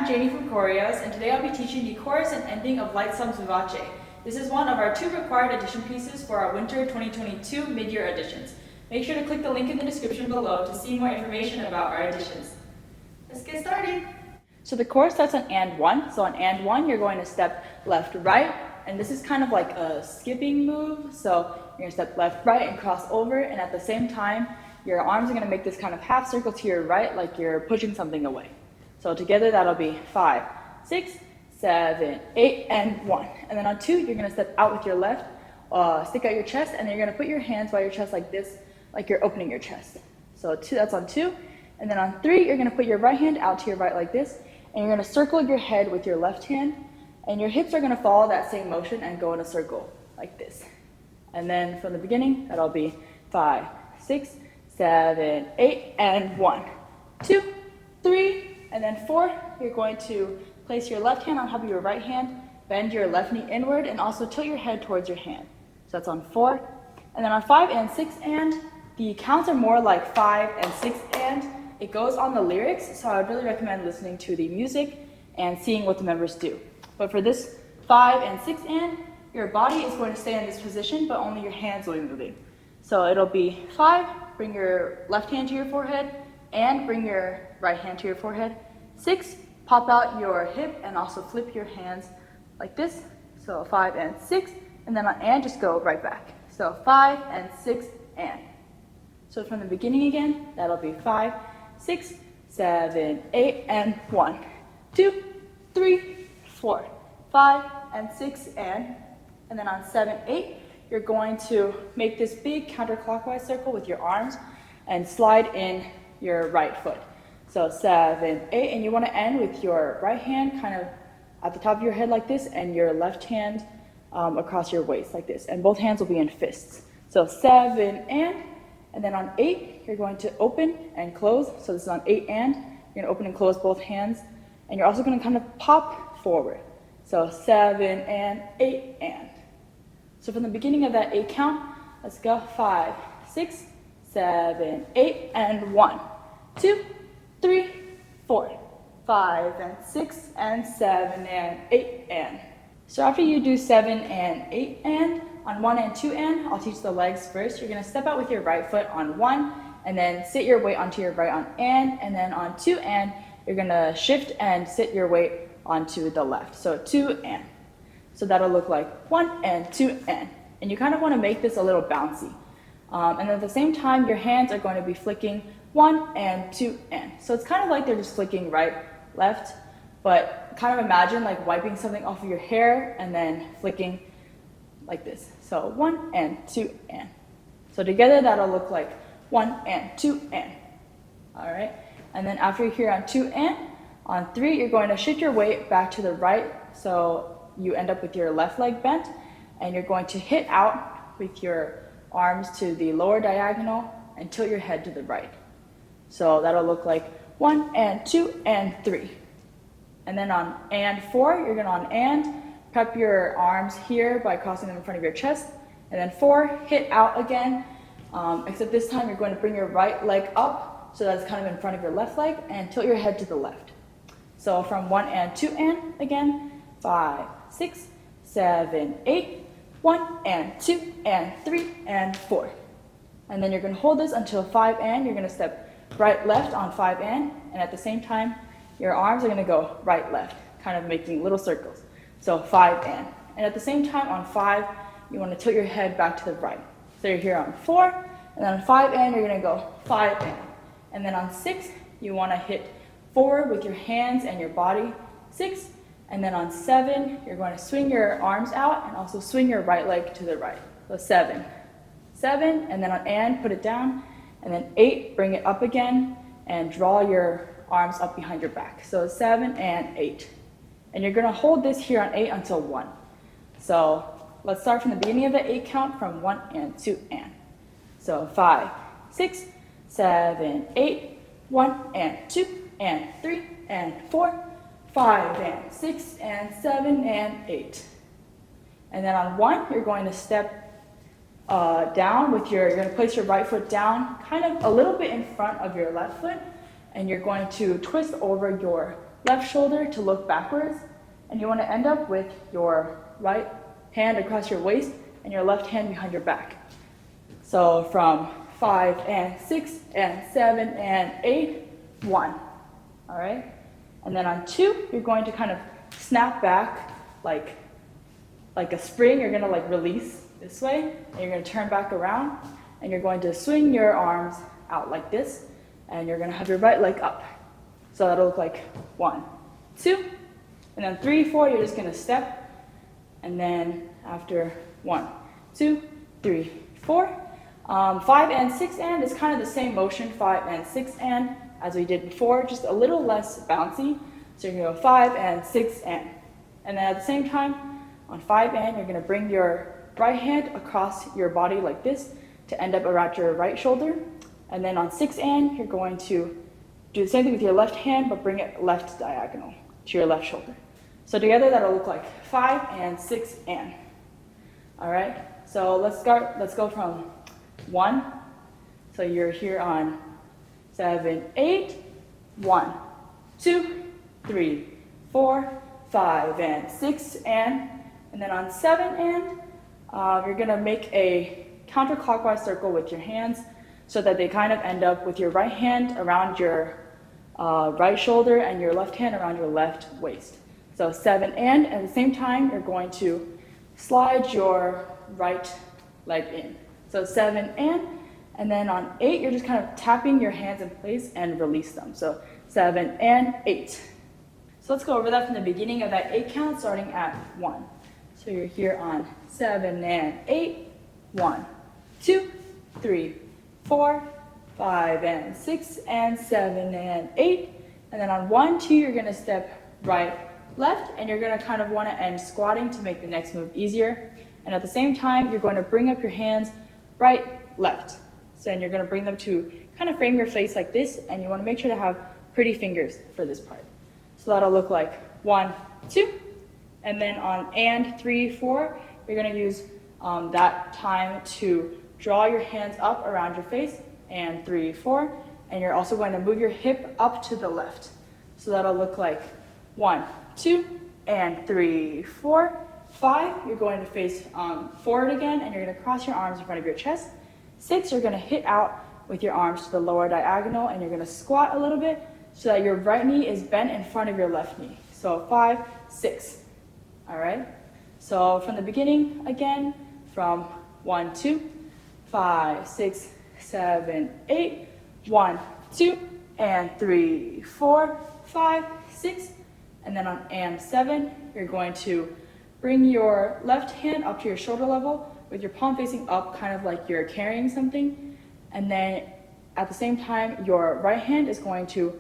I'm Janie from Koreos, and today I'll be teaching the chorus and ending of LIGHTSUM Vivace. This is one of our 2 required audition pieces for our Winter 2022 Midyear Auditions. Make sure to click the link in the description below to see more information about our auditions. Let's get started! So the chorus starts on and 1. So on and 1, you're going to step left, right, and this is kind of like a skipping move. So you're going to step left, right, and cross over, and at the same time, your arms are going to make this kind of half circle to your right, like you're pushing something away. So together that'll be 5, 6, 7, 8, and 1. And then on 2, you're going to step out with your left, stick out your chest, and then you're going to put your hands by your chest like this, like you're opening your chest. So 2, that's on 2. And then on 3, you're going to put your right hand out to your right like this, and you're going to circle your head with your left hand, and your hips are going to follow that same motion and go in a circle like this. And then from the beginning, that'll be 5, 6, 7, 8, and 1, 2, 3, and then 4, you're going to place your left hand on top of your right hand, bend your left knee inward, and also tilt your head towards your hand. So that's on 4. And then on 5 and 6 and, the counts are more like 5 and 6 and. It goes on the lyrics, so I would really recommend listening to the music and seeing what the members do. But for this 5 and 6 and, your body is going to stay in this position, but only your hands will be moving. So it'll be 5, bring your left hand to your forehead, and bring your right hand to your forehead. 6, pop out your hip and also flip your hands like this. So 5 and 6, and then on and just go right back. So 5 and 6 and. So from the beginning again, that'll be 5, 6, 7, 8, and 1, 2, 3, 4, 5, and 6 and. And then on 7, 8, you're going to make this big counterclockwise circle with your arms and slide in your right foot. So 7, 8, and you want to end with your right hand kind of at the top of your head like this, and your left hand across your waist like this, and both hands will be in fists. So 7 and then on 8, you're going to open and close. So this is on 8 and, you're going to open and close both hands, and you're also going to kind of pop forward. So 7 and 8 and. So from the beginning of that 8 count, let's go 5, 6, 7, 8, and 1, 2, 3, 4, 5, and 6, and 7, and 8, and. So after you do 7 and 8 and, on 1 and 2 and, I'll teach the legs first. You're going to step out with your right foot on 1, and then sit your weight onto your right on and then on 2 and, you're going to shift and sit your weight onto the left. So 2 and. So that'll look like 1 and 2 and. And you kind of want to make this a little bouncy. And at the same time, your hands are going to be flicking 1 and 2 and. So it's kind of like they're just flicking right, left, but kind of imagine like wiping something off of your hair and then flicking like this. So 1 and 2 and. So together that'll look like 1 and 2 and. All right. And then after you're here on 2 and, on 3, you're going to shift your weight back to the right. So you end up with your left leg bent, and you're going to hit out with your arms to the lower diagonal and tilt your head to the right. So that'll look like 1 and 2 and 3. And then on and 4, you're going to on and, prep your arms here by crossing them in front of your chest. And then 4, hit out again, except this time you're going to bring your right leg up, so that's kind of in front of your left leg, and tilt your head to the left. So from 1 and 2 and, again, 5, 6, 7, 8, 1 and 2 and 3 and 4. And then you're going to hold this until 5 and, you're going to step right, left on 5 and at the same time, your arms are going to go right, left, kind of making little circles. So 5 and at the same time on 5, you want to tilt your head back to the right. So you're here on 4, and then on 5 and, you're going to go 5 and then on 6, you want to hit forward with your hands and your body, 6, and then on 7, you're going to swing your arms out and also swing your right leg to the right. So 7, and then on and, put it down, and then 8, bring it up again, and draw your arms up behind your back. So 7 and 8. And you're going to hold this here on 8 until 1. So let's start from the beginning of the 8 count from 1 and 2 and. So 5, 6, 7, 8, 1 and 2 and 3 and 4, 5 and 6 and 7 and 8. And then on 1, you're going to step down with you're going to place your right foot down kind of a little bit in front of your left foot, and you're going to twist over your left shoulder to look backwards, and you want to end up with your right hand across your waist and your left hand behind your back. So from 5 and 6 and 7 and 8, 1. All right? And then on 2, you're going to kind of snap back like a spring. You're going to like release this way, and you're going to turn back around, and you're going to swing your arms out like this, and you're going to have your right leg up. So that'll look like 1, 2, and then 3, 4, you're just going to step, and then after 1, 2, 3, 4. 5 and 6 and is kind of the same motion, 5 and 6 and, as we did before, just a little less bouncy. So you're going to go 5 and 6 and. And then at the same time, on 5 and, you're going to bring your right hand across your body like this to end up around your right shoulder. And then on 6 and, you're going to do the same thing with your left hand, but bring it left diagonal to your left shoulder. So together, that'll look like 5 and 6 and. All right, so let's go from 1. So you're here on 7, 8, 1, 2, 3, 4, 5, and 6, and then on 7 and, you're gonna make a counterclockwise circle with your hands so that they kind of end up with your right hand around your right shoulder and your left hand around your left waist. So 7 and at the same time, you're going to slide your right leg in. So 7 and then on 8, you're just kind of tapping your hands in place and release them. So 7 and 8. So let's go over that from the beginning of that 8 count, starting at 1. So you're here on 7 and 8, 1, 2, 3, 4, 5 and 6 and 7 and 8. And then on 1, 2, you're gonna step right, left, and you're gonna kind of wanna end squatting to make the next move easier. And at the same time, you're going to bring up your hands right, left. So then you're going to bring them to kind of frame your face like this, and you want to make sure to have pretty fingers for this part. So that'll look like 1, 2, and then on and 3, 4, you're going to use that time to draw your hands up around your face, and 3, 4, and you're also going to move your hip up to the left. So that'll look like 1, 2, and 3, 4, 5, you're going to face forward again, and you're going to cross your arms in front of your chest. 6, you're going to hit out with your arms to the lower diagonal, and you're going to squat a little bit so that your right knee is bent in front of your left knee. So 5, 6. All right? So from the beginning, again, from 1, 2, 5, 6, 7, 8, 1, 2, and 3, 4, 5, 6. And then on and 7, you're going to bring your left hand up to your shoulder level with your palm facing up, kind of like you're carrying something. And then at the same time, your right hand is going to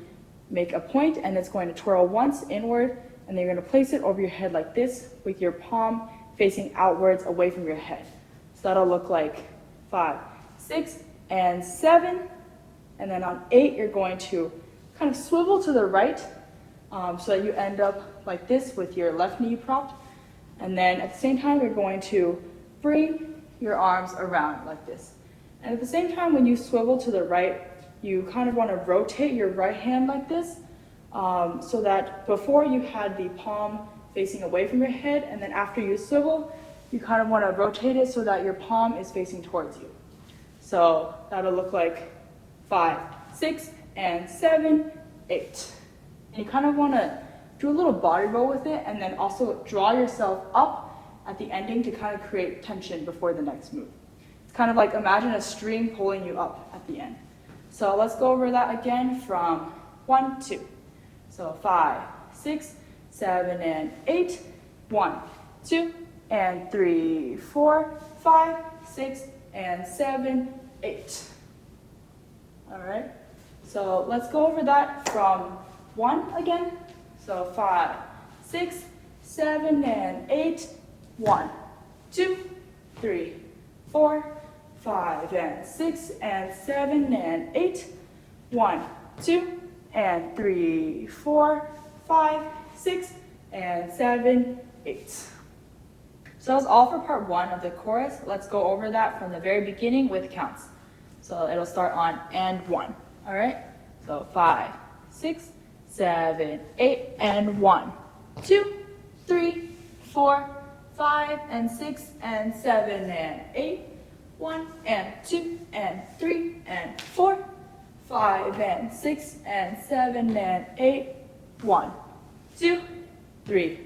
make a point, and it's going to twirl once inward, and then you're going to place it over your head like this with your palm facing outwards away from your head. So that'll look like 5, 6, and 7. And then on 8, you're going to kind of swivel to the right so that you end up like this with your left knee propped. And then at the same time, you're going to bring your arms around like this. And at the same time, when you swivel to the right, you kind of want to rotate your right hand like this, so that before you had the palm facing away from your head, and then after you swivel, you kind of want to rotate it so that your palm is facing towards you. So that'll look like 5, 6, and 7, 8. And you kind of want to do a little body roll with it, and then also draw yourself up at the ending to kind of create tension before the next move. It's kind of like imagine a string pulling you up at the end. So let's go over that again from 1, 2. So 5, 6, 7, and 8. 1, 2, and 3, 4, 5, 6, and 7, 8. All right. So let's go over that from 1 again. So 5, 6, 7, and 8. 1, 2, 3, 4, 5, and 6, and 7, and 8. 1, 2, and 3, 4, 5, 6, and 7, 8. So that's all for part 1 of the chorus. Let's go over that from the very beginning with counts. So it'll start on and 1. All right. So 5, 6, 7, 8, and 1, 2, 3, 4, 5, and 6, and 7, and 8, 1, and 2, and 3, and 4, 5, and 6, and 7, and 8, 1, 2, 3,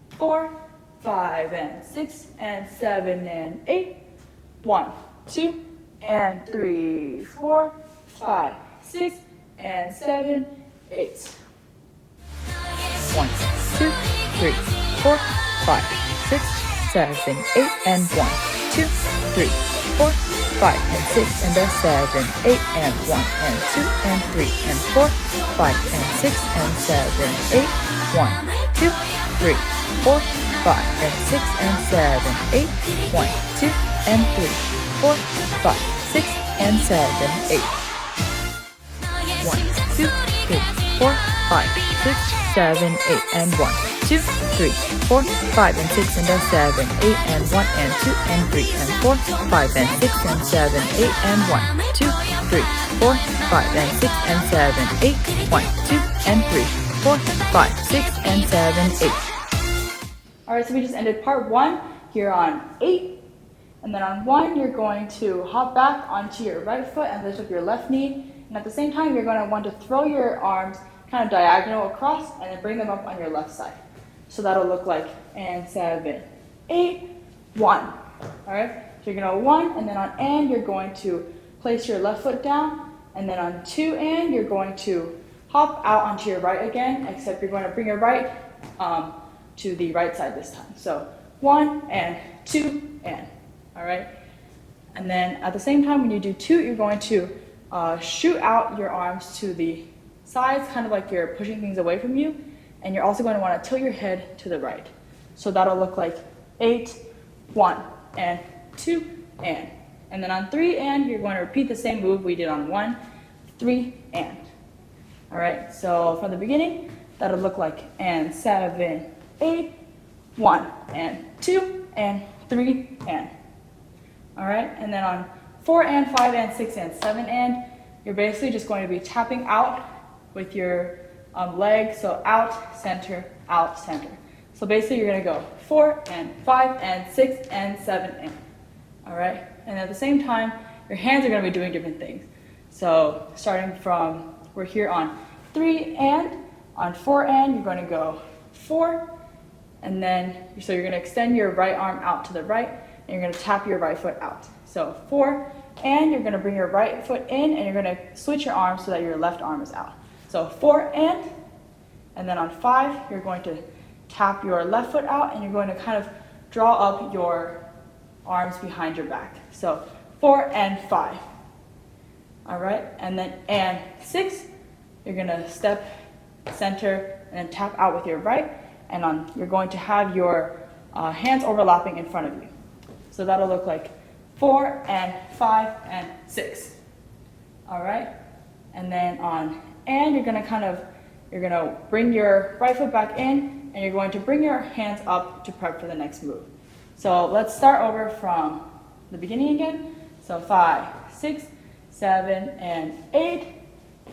4, 5, and 6, and 7, and 8, 1, 2, and 3, 4, 5, 6, and 7, 8. 1, 2, 3, 4, 5, 6, 7, 8, and 1, 2, 3, 4, 5, and 6, and 7, 8, and 1, and 2, and 3, and 4, 5, and 6, and 7, 8, 1, 2, 3, 4, 5, and 6, and 7, 8, 1, 2, and 3, 4, 5, 6, and 7, 8. 1, 2, 3, 4, 5, 6, 7, 8, and 1, 2, 3, 4, 5, and 6, and 7, 8, and 1, and 2, and 3, and 4, 5, and 6, and 7, 8, and 1, 2, 3, 4, 5, and 6, and 7, 8, 1, 2, and 3, 4, 5, 6, and 7, 8. Alright, so we just ended part 1 here on 8. And then on 1, you're going to hop back onto your right foot and lift up your left knee. And at the same time, you're going to want to throw your arms kind of diagonal across and then bring them up on your left side. So that'll look like, and 7, 8, 1. All right, so you're going to 1, and then on and, you're going to place your left foot down. And then on 2 and, you're going to hop out onto your right again, except you're going to bring your right to the right side this time. So 1 and 2 and. All right, and then at the same time, when you do 2, you're going to shoot out your arms to the sides, kind of like you're pushing things away from you, and you're also going to want to tilt your head to the right. So that'll look like 8, 1, and 2, and. And then on 3 and, you're going to repeat the same move we did on 1, 3, and. All right, so from the beginning, that'll look like, and 7, 8, 1, and 2, and 3, and. All right, and then on 4 and 5 and 6 and 7 and, you're basically just going to be tapping out with your leg, so out, center, out, center. So basically you're gonna go 4 and 5 and 6 and 7 and. All right, and at the same time, your hands are gonna be doing different things. So starting from, we're here on 3 and, on 4 and, you're gonna go 4, and then, so you're gonna extend your right arm out to the right, and you're going to tap your right foot out. So 4, and you're going to bring your right foot in, and you're going to switch your arms so that your left arm is out. So 4 and then on 5, you're going to tap your left foot out, and you're going to kind of draw up your arms behind your back. So 4 and 5. All right, and then and 6, you're going to step, center, and then tap out with your right, and on you're going to have your hands overlapping in front of you. So that'll look like 4 and 5 and 6. All right, and then on and, you're gonna bring your right foot back in, and you're going to bring your hands up to prep for the next move. So let's start over from the beginning again. So 5, 6, 7, and 8,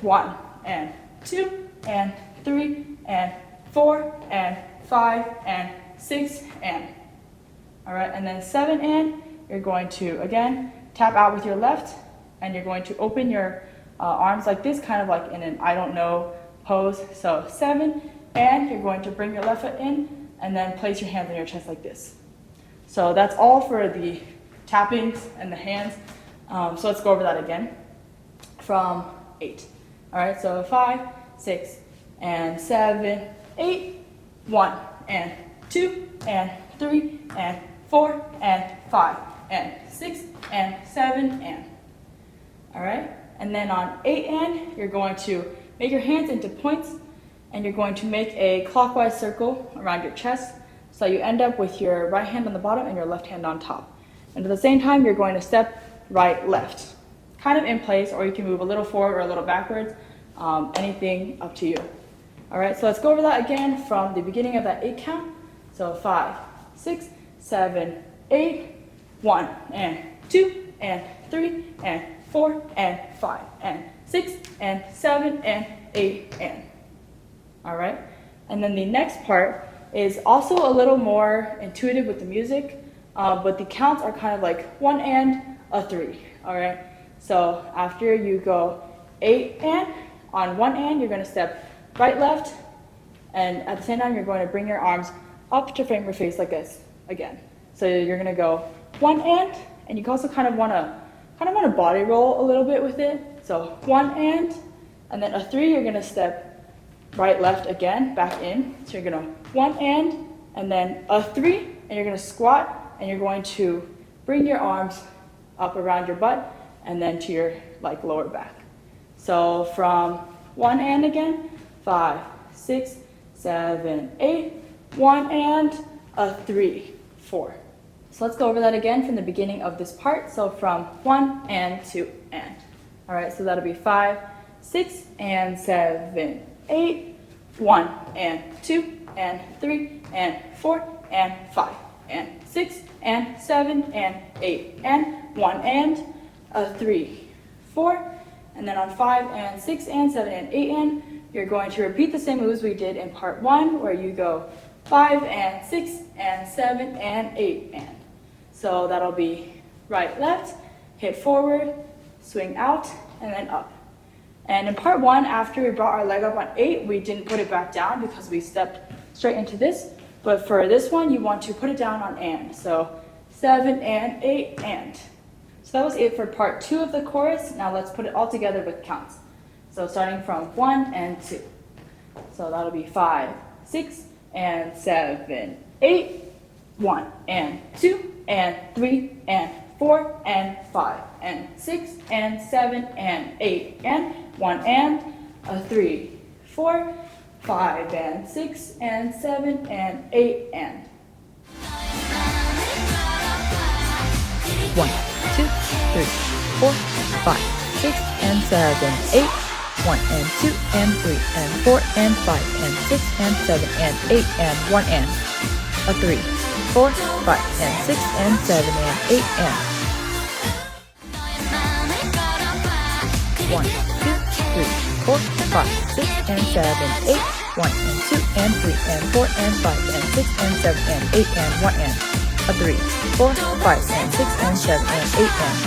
1 and 2 and 3 and 4 and 5 and 6 and. All right, and then 7 and, you're going to, again, tap out with your left, and you're going to open your arms like this, kind of like in an I don't know pose. So 7 and, you're going to bring your left foot in, and then place your hands on your chest like this. So that's all for the tappings and the hands. So let's go over that again from 8. All right, so 5, 6, and 7, 8, 1 and 2 and 3 and 4 and 5 and 6 and 7 and. All right, and then on 8 and, you're going to make your hands into points, and you're going to make a clockwise circle around your chest, so you end up with your right hand on the bottom and your left hand on top. And at the same time, you're going to step right, left, kind of in place, or you can move a little forward or a little backwards, anything up to you. All right, so let's go over that again from the beginning of that 8 count. So 5, 6, 7, 8, 1 and 2 and 3 and 4 and 5 and 6 and 7 and 8 and. all right? And then the next part is also a little more intuitive with the music, but the counts are kind of like 1 and a 3, all right? So after you go 8 and, on 1 and, you're gonna step right, left, and at the same time, you're going to bring your arms up to frame your face like this again. So you're gonna go 1 and you also kind of wanna body roll a little bit with it. So 1 and then a 3, you're gonna step right, left again, back in. So you're gonna 1 and then a 3, and you're gonna squat, and you're going to bring your arms up around your butt and then to your like lower back. So from 1 and again, 5, 6, 7, 8, 1 and a 3, 4. So let's go over that again from the beginning of this part. So from 1 and 2 and. All right, so that'll be 5, 6 and 7, 8, 1 and 2 and 3 and 4 and 5 and 6 and 7 and 8 and 1 and a 3, 4. And then on 5 and 6 and 7 and 8 and, you're going to repeat the same moves we did in part 1, where you go 5 and 6 and 7 and 8 and. So that'll be right, left, hit forward, swing out, and then up. And in part 1, after we brought our leg up on 8, we didn't put it back down because we stepped straight into this. But for this one, you want to put it down on and. So 7 and 8 and. So that was it for part 2 of the chorus. Now let's put it all together with counts. So starting from 1 and 2. So that'll be 5, 6 and 7, 8, 1 and 2 and 3 and 4 and 5 and 6 and 7 and 8 and 1 and a 3, 4, 5 and 6 and 7 and 8 and. 1, 2, 3, 4, 5, 6 and 7, 8, 1 and 2 and 3 and 4 and 5 and 6 and 7 and 8 and 1 and a 3, 4, 5 and 6 and 7 and 8 and 1, 2, 3, 4, 5, 6 and 7, 8, 1 and 2 and 3 and 4 and 5 and 6 and 7 and 8 and 1 and a 3, 4, 5 and 6 and 7 and 8 and.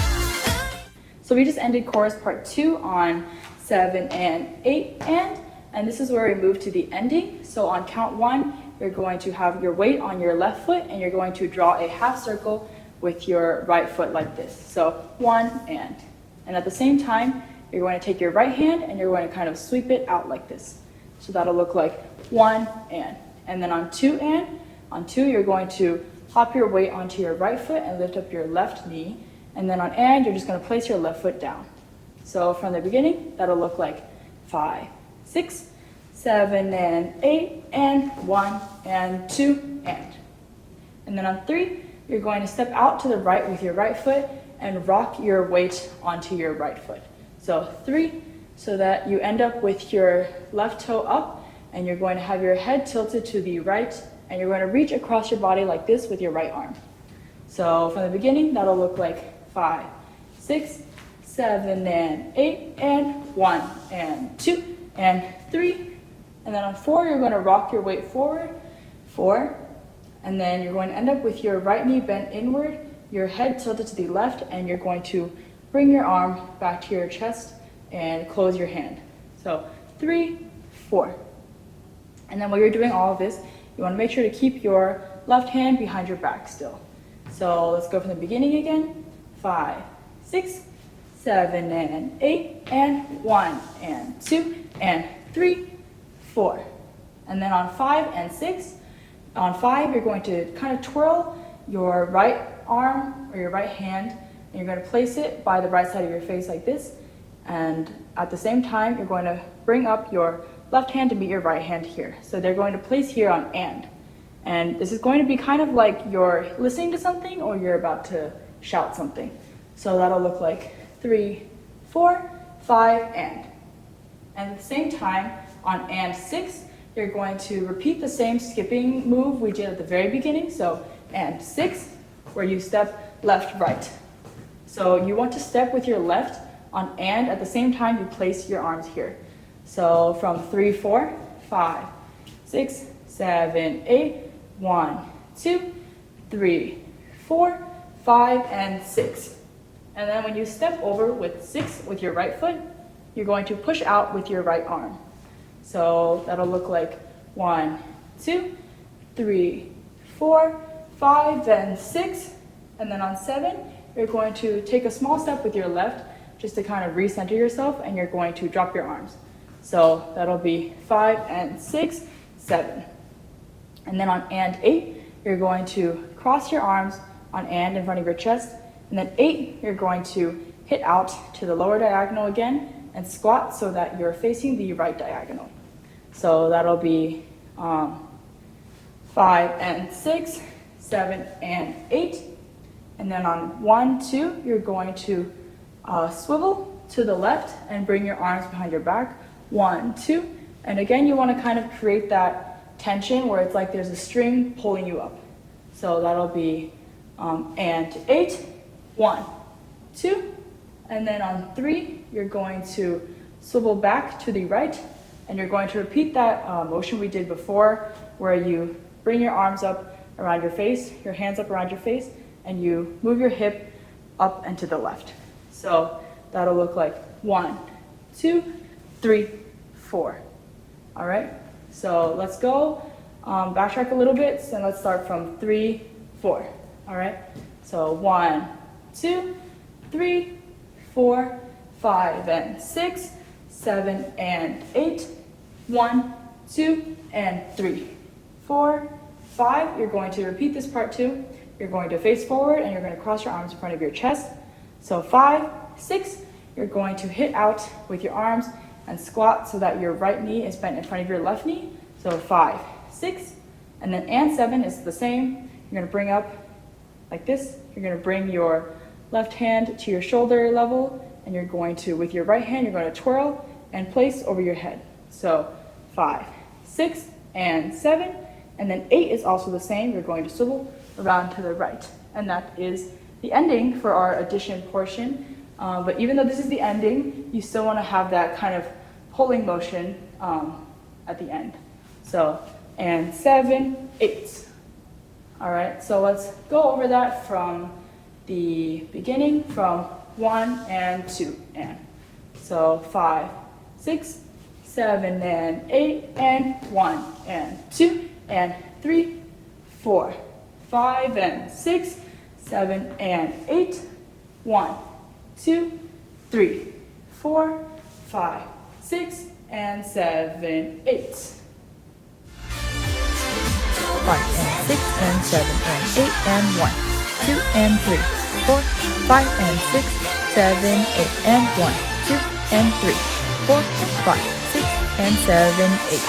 So we just ended chorus part 2 on 7 and 8 and this is where we move to the ending. So on count 1, you're going to have your weight on your left foot and you're going to draw a half circle with your right foot like this. So 1 and at the same time, you're going to take your right hand and you're going to kind of sweep it out like this. So that'll look like 1 and then on 2 on 2, you're going to hop your weight onto your right foot and lift up your left knee. And then on and, you're just going to place your left foot down. So from the beginning, that'll look like 5, 6, 7 and 8 and 1 and 2 and then on 3, you're going to step out to the right with your right foot and rock your weight onto your right foot. So 3, so that you end up with your left toe up and you're going to have your head tilted to the right and you're going to reach across your body like this with your right arm. So from the beginning, that'll look like 5, 6, 7 and 8 and 1 and 2 and 3. And then on 4, you're going to rock your weight forward, 4. And then you're going to end up with your right knee bent inward, your head tilted to the left, and you're going to bring your arm back to your chest and close your hand. So 3, 4. And then while you're doing all of this, you want to make sure to keep your left hand behind your back still. So let's go from the beginning again. 5, 6, 7 and 8 and 1 and 2 and 3, 4. And then on 5 and 6, on 5, you're going to kind of twirl your right arm or your right hand, and you're going to place it by the right side of your face like this. And at the same time, you're going to bring up your left hand to meet your right hand here. So they're going to place here on and. And this is going to be kind of like you're listening to something or you're about to shout something. So that'll look like 3, 4, 5, and. And at the same time, on and 6, you're going to repeat the same skipping move we did at the very beginning. So and 6, where you step left, right. So you want to step with your left on and at the same time you place your arms here. So from 3, 4, 5, 6, 7, 8. 1, 2, 3, 4, 5, and 6. And then when you step over with 6 with your right foot, you're going to push out with your right arm. So that'll look like 1, 2, 3, 4, 5, and 6. And then on 7, you're going to take a small step with your left just to kind of recenter yourself, and you're going to drop your arms. So that'll be 5 and 6, 7. And then on and 8, you're going to cross your arms on and in front of your chest. And then 8, you're going to hit out to the lower diagonal again and squat so that you're facing the right diagonal. So that'll be 5 and 6, 7 and 8. And then on 1, 2, you're going to swivel to the left and bring your arms behind your back. 1, 2. And again, you want to kind of create that tension where it's like there's a string pulling you up. So that'll be and 8, 1, 2, and then on 3, you're going to swivel back to the right, and you're going to repeat that motion we did before, where you bring your arms up around your face, your hands up around your face, and you move your hip up and to the left. So that'll look like 1, 2, 3, 4. All right. So let's go backtrack a little bit, and let's start from 3, 4. All right. So 1, 2, 3, 4, 5 and 6, 7 and 8. 1, 2, and 3, 4, 5. You're going to repeat this part too. You're going to face forward, and you're going to cross your arms in front of your chest. So 5, 6. You're going to hit out with your arms and squat so that your right knee is bent in front of your left knee. So 5, 6, and then and 7 is the same. You're going to bring up like this. You're going to bring your left hand to your shoulder level, and you're going to, with your right hand, you're going to twirl and place over your head. So 5, 6, and 7, and then 8 is also the same. You're going to swivel around to the right, and that is the ending for our addition portion. But even though this is the ending, you still want to have that kind of pulling motion at the end. So, and 7, 8. All right, so let's go over that from the beginning, from 1 and 2 and. So 5, 6, 7 and 8 and 1 and 2 and 3, 4, 5 and 6, 7 and 8, 1, 2, 3, 4, 5, 6, and 7, 8. 5 and 6 and 7 and 8 and 1, 2 and 3, 4, 5 and 6, 7, 8 and 1, 2 and 3, 4, 5, 6 and 7, 8.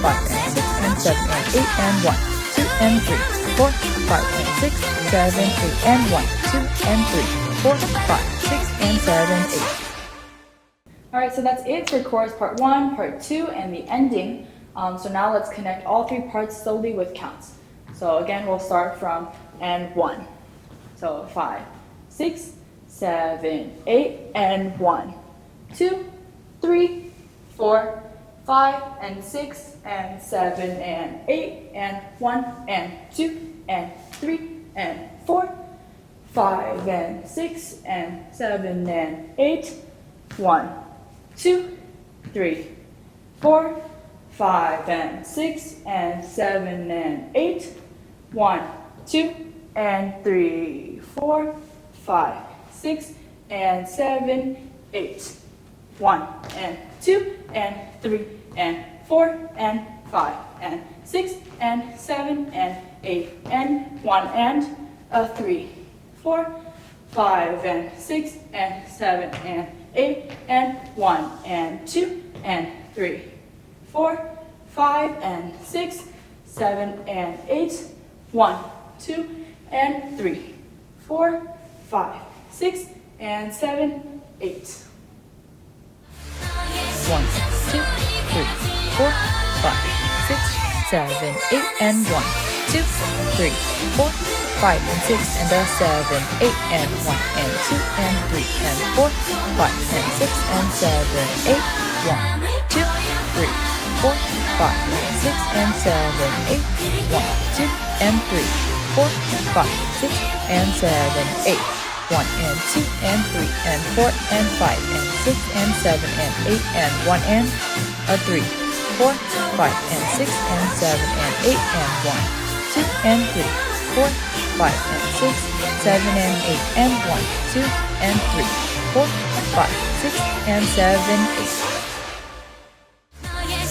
5 and 6 and 7 and 8 and 1, 2 and 3, 4, 5 and 6, 7, 8 and 1, 2 and 3, 4, 5, 6 and 7, 8. All right, so that's it for chorus part 1, part 2, and the ending. So now let's connect all 3 parts slowly with counts. So again, we'll start from and 1. So 5, 6, 7, 8, and 1, 2, 3, 4, 5, and 6, and 7, and 8, and 1, and 2, and 3, and 4, 5, and 6, and 7, and 8, 1, 2, 3, 4, 5 and 6 and 7 and 8, 1, 2 and 3, 4, 5, 6 and 7, 8, 1 and 2 and 3 and 4 and 5 and 6 and 7 and 8 and 1 and 3, 4, 5 and 6 and 7 and 8 and 1 and 2 and 3, 4, 5 and 6, 7 and 8, 1, 2 and 3, 4, 5, 6 and 7, 8. 1, 2, 3, 4, 5, 6, 7, 8, and 1, 2, 3, 4, 5 and 6 and 7, 8 and 1 and 2 and 3 and 4, 5 and 6 and 7, 8, 1. 3, 4, 5, 6, and 7, 8. 1, 2, and 3, 4, 5, 6, and 7, 8. 1 and 2 and 3 and 4 and 5 and 6 and 7 and 8 and 1 and a 3, 4, 5 and 6 and 7 and 8 and 1, 2 and 3, 4, 5 and 6, 7 and 8 and 1, 2 and 3, 4, 5, 6 and 7, 8.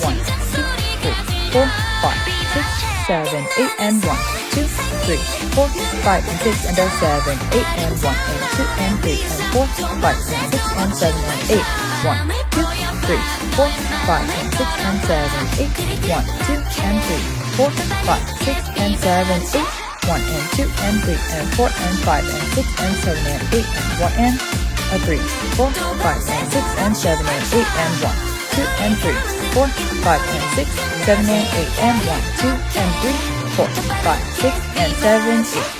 1, 2, 3, 4, 5, 6, 7, 8 and 1, 2, 3, 4, 5 and 6 and 7, 8 and 1 and 2 and 3 and 4, 5 and 6 and 7 and 8. 1, 2, 3, 4, 5 and 6 and 7, 8. 1, 2 and 3, 4, 5, 6 and 7, 8. 1 and 2 and 3 and 4 and 5 and 6 and 7 and 8 and 1 and a 3, 4, 5 and 6 and 7 and 8 and 1, 2 and 3, 4, 5 and 6, 7 and 8 and 1, 2 and 3, 4, 5, 6 and 7, 8.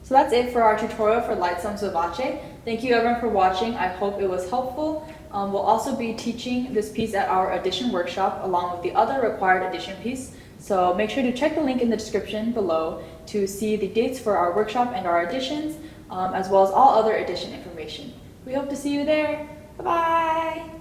So that's it for our tutorial for LIGHTSUM Vivace. Thank you everyone for watching. I hope it was helpful. We'll also be teaching this piece at our audition workshop along with the other required audition piece. So make sure to check the link in the description below to see the dates for our workshop and our auditions, as well as all other audition information. We hope to see you there. Bye-bye!